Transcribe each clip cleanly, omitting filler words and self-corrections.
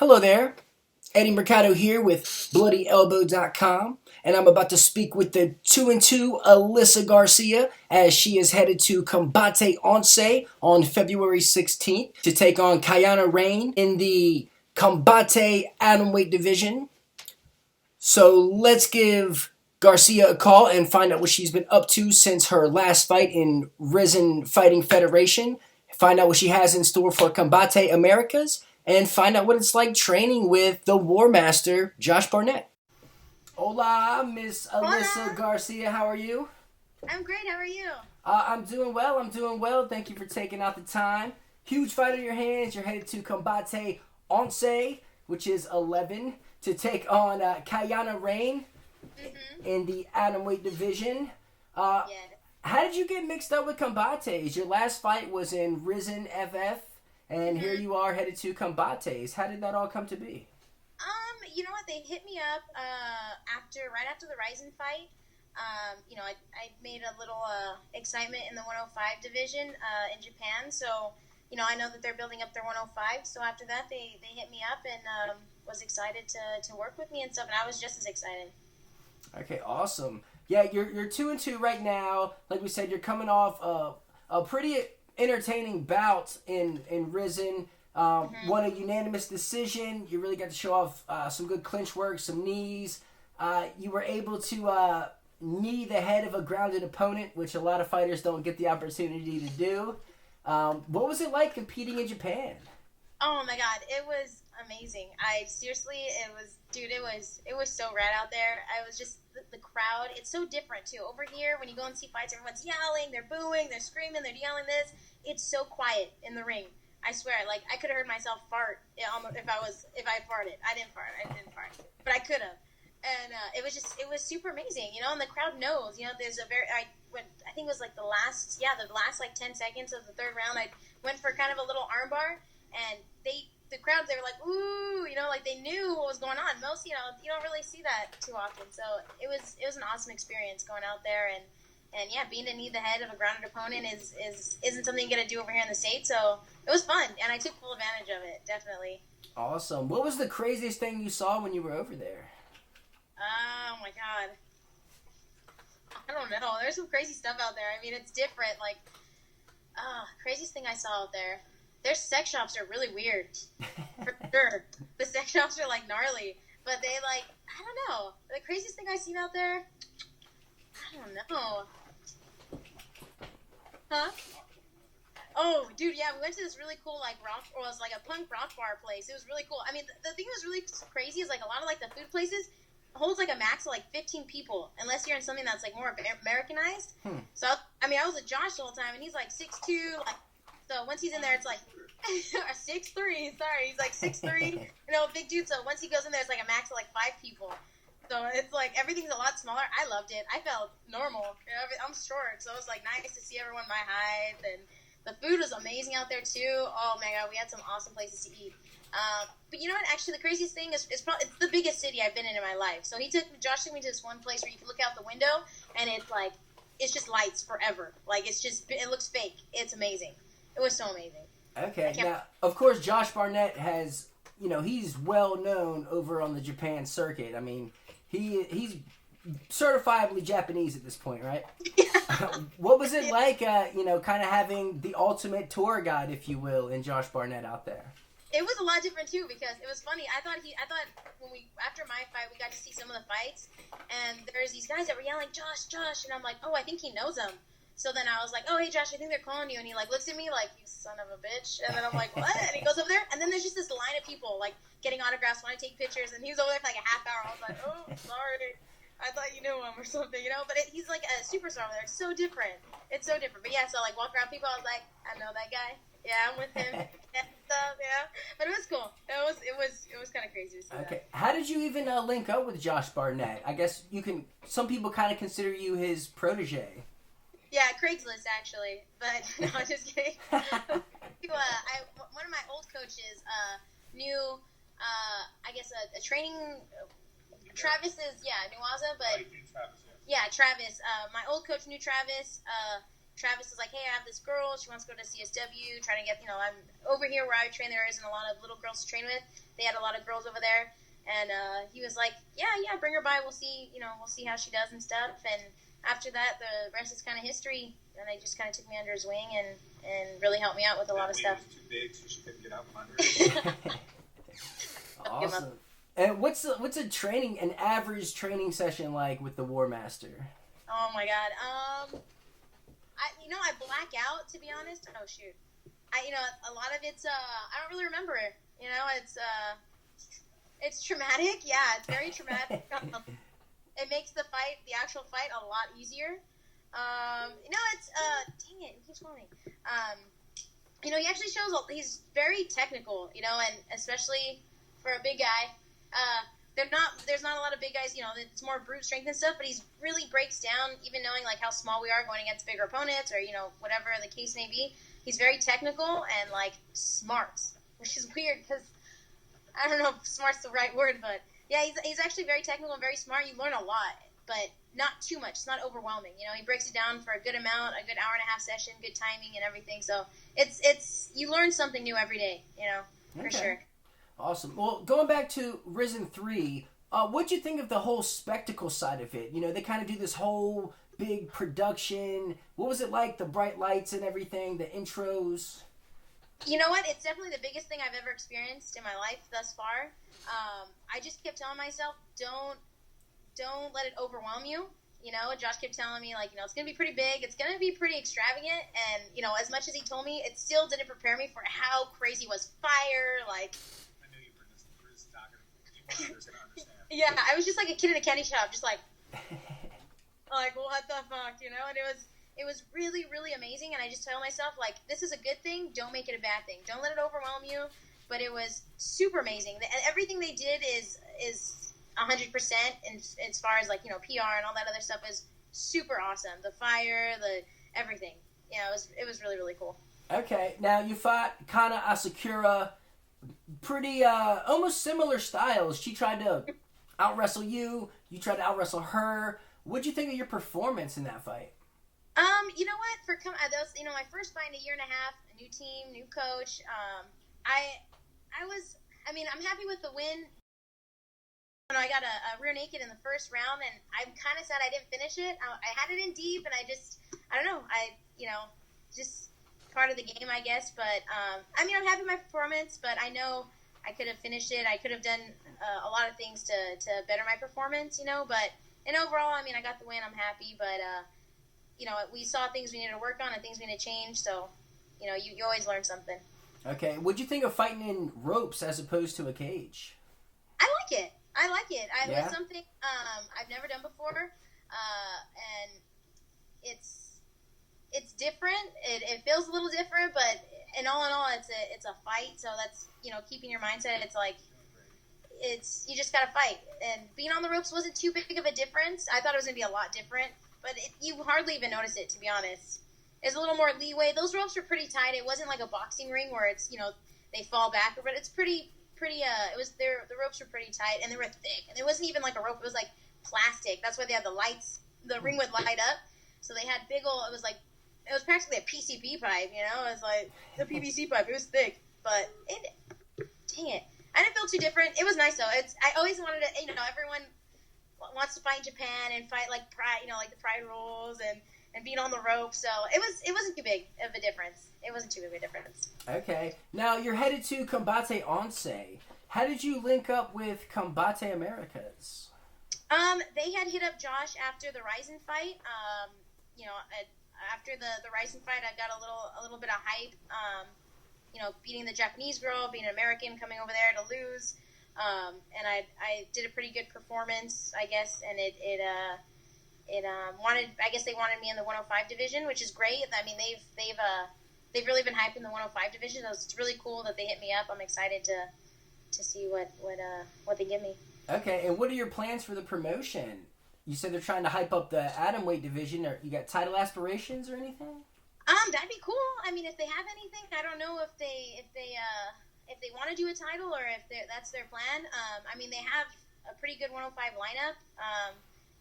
Hello there, Eddie Mercado here with BloodyElbow.com, and I'm about to speak with the 2-2 Alyssa Garcia as she is headed to Combate on February 16th to take on Kaiyana Rain in the Combate Atomweight division. So let's give Garcia a call and find out what she's been up to since her last fight in Risen Fighting Federation. Find out what she has in store for Combate Americas, and find out what it's like training with the War Master, Josh Barnett. Hola, Miss Alyssa Hola. Garcia. How are you? I'm great. How are you? I'm doing well. Thank you for taking out the time. Huge fight on your hands. You're headed to Combate which is 11, to take on Kaiyana Rain in the Atomweight division. Yeah. How did you get mixed up with Combates? Your last fight was in Risen FF, and here you are headed to Combates. How did that all come to be? You know what? They hit me up right after the Ryzen fight. I made a little excitement in the 105 division in Japan. So, I know that they're building up their 105. So after that, they hit me up and was excited to work with me and stuff. And I was just as excited. Okay, awesome. Yeah, you're 2-2 right now. Like we said, you're coming off a pretty entertaining bout in Risen. Won a unanimous decision. You really got to show off some good clinch work, some knees. You were able to knee the head of a grounded opponent, which a lot of fighters don't get the opportunity to do. What was it like competing in Japan? Oh my God, it was amazing. It was so rad out there. I was just the crowd. It's so different too. Over here, when you go and see fights, everyone's yelling, they're booing, they're screaming, they're yelling this. It's so quiet in the ring. I swear, like I could have heard myself fart if I farted. I didn't fart, but I could have. And it was super amazing, and the crowd knows, I think it was like the last like 10 seconds of the third round, I went for kind of a little armbar, and the crowd, they were like, ooh, like they knew what was going on. Most, you don't really see that too often. So it was an awesome experience going out there, and yeah, being to knee the head of a grounded opponent isn't something you get to do over here in the States. So it was fun, and I took full advantage of it, definitely. Awesome. What was the craziest thing you saw when you were over there? Oh my God. I don't know. There's some crazy stuff out there. I mean, it's different. Like, craziest thing I saw out there. Their sex shops are really weird. For sure. The sex shops are like gnarly. But I don't know. The craziest thing I seen out there? I don't know. Huh? Oh, dude, yeah, we went to this really cool, a punk rock bar place. It was really cool. I mean, the thing that was really crazy is, like, a lot of, like, the food places holds, like, a max of, like, 15 people, unless you're in something that's, like, more Americanized. So, I was with Josh the whole time, and he's, like, 6'2", like, so once he's in there, it's, like, 6'3", sorry, he's, like, 6'3", big dude, so once he goes in there, it's, like, a max of, like, 5 people. So it's, like, everything's a lot smaller. I loved it. I felt normal. I'm short, so it was, like, nice to see everyone my height, and the food was amazing out there, too. Oh, my God, we had some awesome places to eat. But you know what? Actually, the craziest thing is it's the biggest city I've been in my life. So Josh took me to this one place where you can look out the window, and it's just lights forever. Like, it looks fake. It's amazing. It was so amazing. Okay, now, of course, Josh Barnett has, he's well known over on the Japan circuit. I mean, he's certifiably Japanese at this point, right? What was it like, kind of having the ultimate tour guide, if you will, in Josh Barnett out there? It was a lot different too, because it was funny. I thought after my fight, we got to see some of the fights, and there's these guys that were yelling, Josh, Josh, and I'm like, oh, I think he knows them. So then I was like, oh, hey, Josh, I think they're calling you, and he looks at me like, you son of a bitch, and then I'm like, what? And he goes over there, and then there's just this line of people getting autographs, wanting to take pictures, and he was over there for like a half hour. I was like, oh, sorry. I thought you knew him or something, but he's like a superstar over there. It's so different. But yeah, so walk around people, I was like, I know that guy. Yeah, I'm with him. Yeah, stuff, yeah. But it was cool. It was kind of crazy to see that. How did you even link up with Josh Barnett? I guess some people kind of consider you his protege. Yeah, Craigslist, actually. But, no, I'm just kidding. One of my old coaches knew, a training... Travis is, Nuaza, but... Travis, yeah. Yeah, Travis. My old coach knew Travis. Travis was like, hey, I have this girl. She wants to go to CSW, trying to get, I'm over here where I train. There isn't a lot of little girls to train with. They had a lot of girls over there. And he was like, yeah, bring her by. We'll see, we'll see how she does and stuff. And after that, the rest is kind of history. And he just kind of took me under his wing and really helped me out with a lot of stuff. Too big, so she couldn't get out from under it. Awesome. And what's an average training session like with the War Master? Oh my God. I black out, to be honest. Oh shoot. A lot of it's I don't really remember it. It's traumatic. Yeah, it's very traumatic. It makes the actual fight a lot easier. It's dang it, he keeps calling me. He actually shows he's very technical, and especially for a big guy. There's not a lot of big guys, it's more brute strength and stuff, but he really breaks down, even knowing like how small we are going against bigger opponents or, whatever the case may be. He's very technical and like smart, which is weird because I don't know if smart's the right word, but yeah, he's actually very technical and very smart. You learn a lot, but not too much. It's not overwhelming. He breaks it down for a good amount, a good hour and a half session, good timing and everything. So it's you learn something new every day, for sure. Awesome. Well, going back to Risen 3, what'd you think of the whole spectacle side of it? They kind of do this whole big production. What was it like, the bright lights and everything, the intros? You know what? It's definitely the biggest thing I've ever experienced in my life thus far. I just kept telling myself, don't let it overwhelm you. Josh kept telling me, like, it's going to be pretty big. It's going to be pretty extravagant. And, as much as he told me, it still didn't prepare me for how crazy was fire, like... Yeah, I was just like a kid in a candy shop, just like what the fuck, And it was really, really amazing. And I just tell myself, like, this is a good thing. Don't make it a bad thing. Don't let it overwhelm you. But it was super amazing. And everything they did is 100%. And as far as like PR and all that other stuff is super awesome. The fire, the everything. Yeah, it was really, really cool. Okay, now you fought Kana Asakura. Pretty almost similar styles. She tried to out wrestle you. You tried to out wrestle her. What'd you think of your performance in that fight? You know what? That was my first fight in a year and a half. A new team, new coach. I'm happy with the win. I got a rear naked in the first round, and I'm kind of sad I didn't finish it. I had it in deep, and I don't know. Just part of the game, I guess. But I'm happy with my performance, but I know I could have finished it. I could have done a lot of things to better my performance, But overall, I got the win. I'm happy, but we saw things we needed to work on and things we need to change. So, you always learn something. Okay, what'd you think of fighting in ropes as opposed to a cage? I like it. It was something I've never done before, and it's different. It feels a little different, but in all, it's a fight. So that's keeping your mindset. It's like you just gotta fight. And being on the ropes wasn't too big of a difference. I thought it was gonna be a lot different, but you hardly even notice it, to be honest. There's a little more leeway. Those ropes were pretty tight. It wasn't like a boxing ring where it's they fall back, but it's pretty. The ropes were pretty tight and they were thick, and it wasn't even like a rope. It was like plastic. That's why they had the lights. The ring would light up, so they had big old. It was practically a PCP pipe. It was like the PVC pipe. It was thick, but dang it, I didn't feel too different. It was nice though. I always wanted to. Everyone wants to fight in Japan and fight like pride. Like the pride rules and being on the rope. So it wasn't too big of a difference. It wasn't too big of a difference. Okay. Now you're headed to Combate Onse. How did you link up with Combate Americas? They had hit up Josh after the Ryzen fight. After the Ryzen fight, I got a little bit of hype. Beating the Japanese girl, being an American, coming over there to lose. And I did a pretty good performance, I guess, and they wanted me in the 105 division, which is great. They've really been hyping the 105 division. So it's really cool that they hit me up. I'm excited to see what they give me. Okay, and what are your plans for the promotion? You said they're trying to hype up the Atomweight division. Or you got title aspirations or anything? That'd be cool. If they have anything, I don't know if they want to do a title or if that's their plan. They have a pretty good 105 lineup.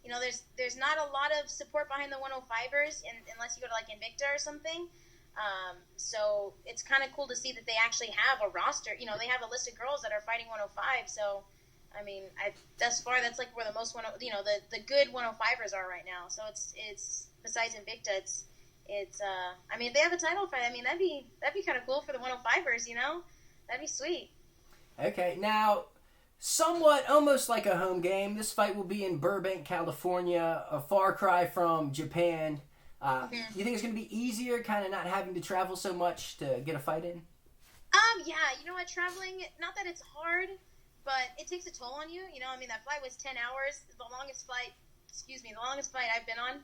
there's not a lot of support behind the 105ers unless you go to like Invicta or something. So it's kind of cool to see that they actually have a roster. They have a list of girls that are fighting 105. So, I mean, thus far that's like where the most the good 105ers are right now. So it's besides Invicta, I mean, if they have a title fight, I mean, that'd be kind of cool for the 105ers. That'd be sweet. Okay, now, somewhat almost like a home game. This fight will be in Burbank, California, a far cry from Japan. You think it's going to be easier, kind of not having to travel so much to get a fight in? Yeah, you know what, traveling, not that it's hard, but it takes a toll on you. I mean, that flight was 10 hours, the longest flight I've been on.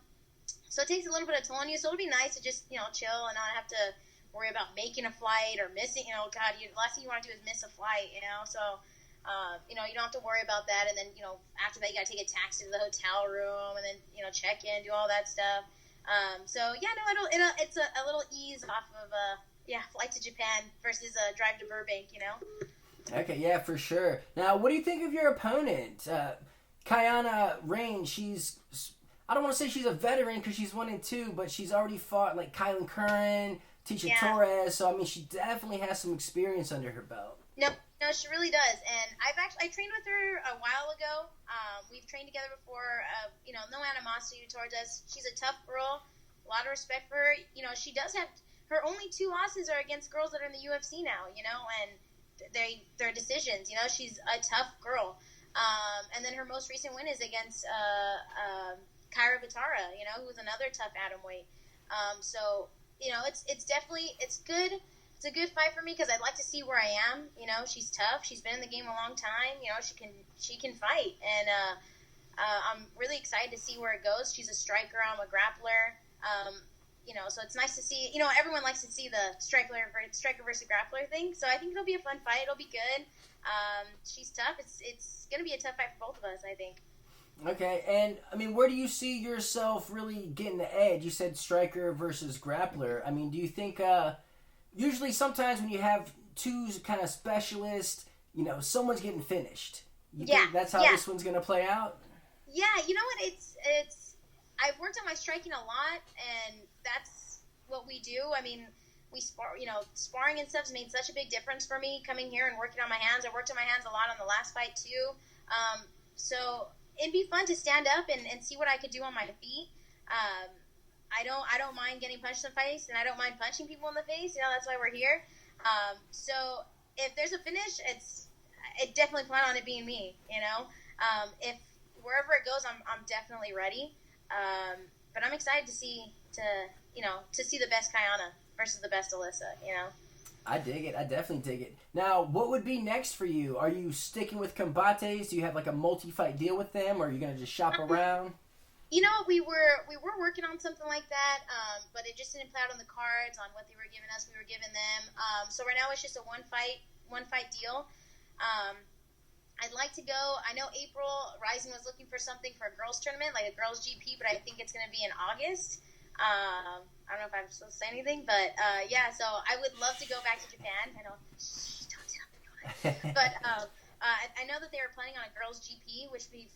So it takes a little bit of toll on you, so it'll be nice to just, chill and not have to worry about making a flight or missing, the last thing you want to do is miss a flight, so, you don't have to worry about that, and then, after that you got to take a taxi to the hotel room, and then, check in, do all that stuff. So yeah, no, it's a little ease off of flight to Japan versus a drive to Burbank. Okay, yeah, for sure. Now, what do you think of your opponent, Kaiyana Rain? I don't want to say she's a veteran because she's 1-2, but she's already fought like Kylan Curran, Tisha Torres. So I mean, she definitely has some experience under her belt. No, she really does. And I trained with her a while ago. We've trained together before. No animosity towards us. She's a tough girl. A lot of respect for her. She does have her only 2 losses are against girls that are in the UFC now. And they're decisions. She's a tough girl. And then her most recent win is against Kyra Vitara. Who's another tough atomweight. So it's definitely good. It's a good fight for me because I'd like to see where I am. She's tough. She's been in the game a long time. She can fight, and I'm really excited to see where it goes. She's a striker. I'm a grappler. So it's nice to see. Everyone likes to see the striker versus grappler thing. So I think it'll be a fun fight. It'll be good. She's tough. It's gonna be a tough fight for both of us, I think. Okay, and I mean, where do you see yourself really getting the edge? You said striker versus grappler. I mean, do you think? Usually, sometimes when you have 2 kind of specialists, someone's getting finished. You think that's how this one's going to play out? Yeah, you know what? It's. I've worked on my striking a lot, and that's what we do. I mean, we spar. Sparring and stuff's made such a big difference for me coming here and working on my hands. I worked on my hands a lot on the last fight too. So it'd be fun to stand up and see what I could do on my feet. I don't mind getting punched in the face, and I don't mind punching people in the face. That's why we're here. So if there's a finish, it definitely plan on it being me. If wherever it goes, I'm definitely ready. But I'm excited to see the best Kaiyana versus the best Alyssa. I dig it. I definitely dig it. Now, what would be next for you? Are you sticking with Combates? Do you have like a multi-fight deal with them, or are you gonna just shop around? We were working on something like that, but it just didn't play out on the cards on what they were giving us. We were giving them. So right now it's just a one fight deal. I'd like to go. I know April Rising was looking for something for a girls tournament, like a girls GP, but I think it's going to be in August. I don't know if I'm supposed to say anything, but yeah. So I would love to go back to Japan. I know, don't tell me. But I know that they were planning on a girls GP, which would be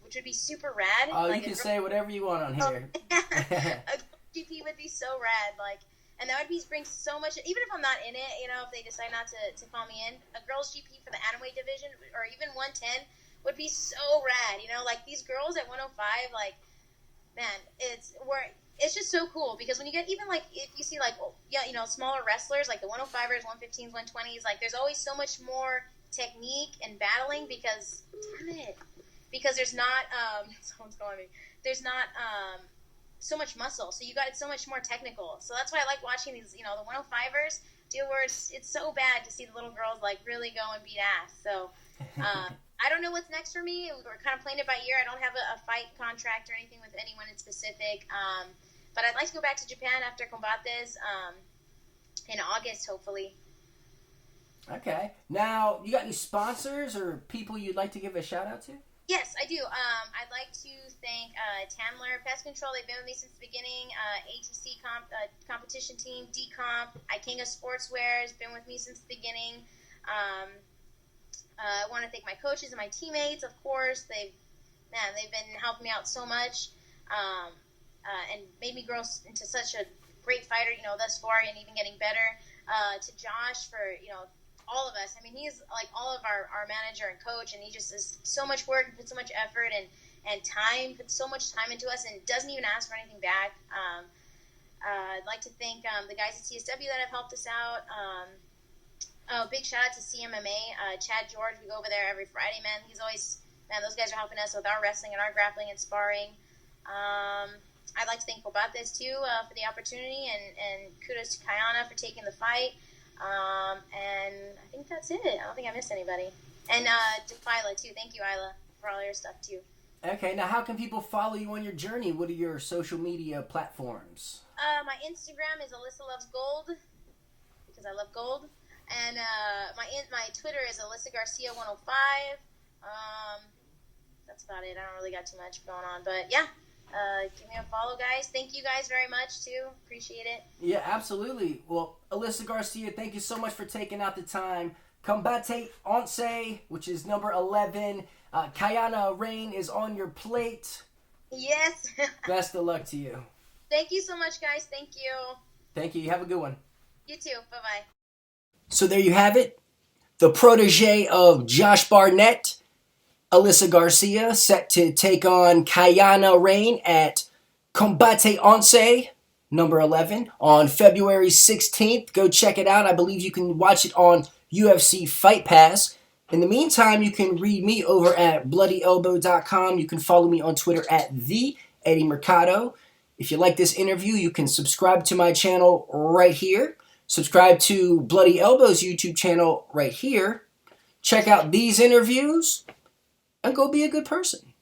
which would be super rad. Oh, you can say whatever you want on here. A GP would be so rad, and that would bring so much. Even if I'm not in it, if they decide not to call me in, a girls GP for the atomweight division or even 110 would be so rad. These girls at 105, man, it's just so cool because when you get even if you see smaller wrestlers like the 105ers, 115s, 120s, there's always so much more technique and battling because there's not someone's calling me. There's not so much muscle, so it's so much more technical. So that's why I like watching these, the 105ers deal where it's so bad to see the little girls really go and beat ass. So I don't know what's next for me. We're kind of playing it by ear. I don't have a fight contract or anything with anyone in specific. But I'd like to go back to Japan after Combates in August, hopefully. Okay. Now, you got any sponsors or people you'd like to give a shout out to? Yes, I do. I'd like to thank Tamler Pest Control. They've been with me since the beginning. ATC competition team, Decomp, Ikenga Sportswear has been with me since the beginning. I want to thank my coaches and my teammates, of course. man, they've been helping me out so much, and made me grow into such a great fighter, you know, thus far, and even getting better. To Josh for, you know, all of us. I mean, he's like all of our manager and coach, and he just does so much work and puts so much effort and time, puts so much time into us, and doesn't even ask for anything back. I'd like to thank the guys at CSW that have helped us out. Big shout out to CMMA, Chad George. We go over there every Friday, man. Those guys are helping us with our wrestling and our grappling and sparring. I'd like to thank Combate too for the opportunity, and kudos to Kaiyana for taking the fight. And I think that's it. I don't think I missed anybody. And to Isla too. Thank you, Isla, for all your stuff too. Okay, now how can people follow you on your journey? What are your social media platforms? My Instagram is Alyssa Loves Gold, because I love gold. And my Twitter is Alyssa Garcia 105. That's about it. I don't really got too much going on, but yeah. Give me a follow, guys. Thank you guys very much, too. Appreciate it. Yeah, absolutely. Well, Alyssa Garcia, thank you so much for taking out the time. Combate Once, which is number 11. Kaiyana Rain is on your plate. Yes. Best of luck to you. Thank you so much, guys. Thank you. Thank you. You have a good one. You too. Bye-bye. So there you have it. The protege of Josh Barnett, Alyssa Garcia, set to take on Kaiyana Rain at Combate Once, number 11, on February 16th. Go check it out. I believe you can watch it on UFC Fight Pass. In the meantime, you can read me over at bloodyelbow.com. You can follow me on Twitter at @Mercado. If you like this interview, you can subscribe to my channel right here. Subscribe to Bloody Elbow's YouTube channel right here. Check out these interviews. And go be a good person.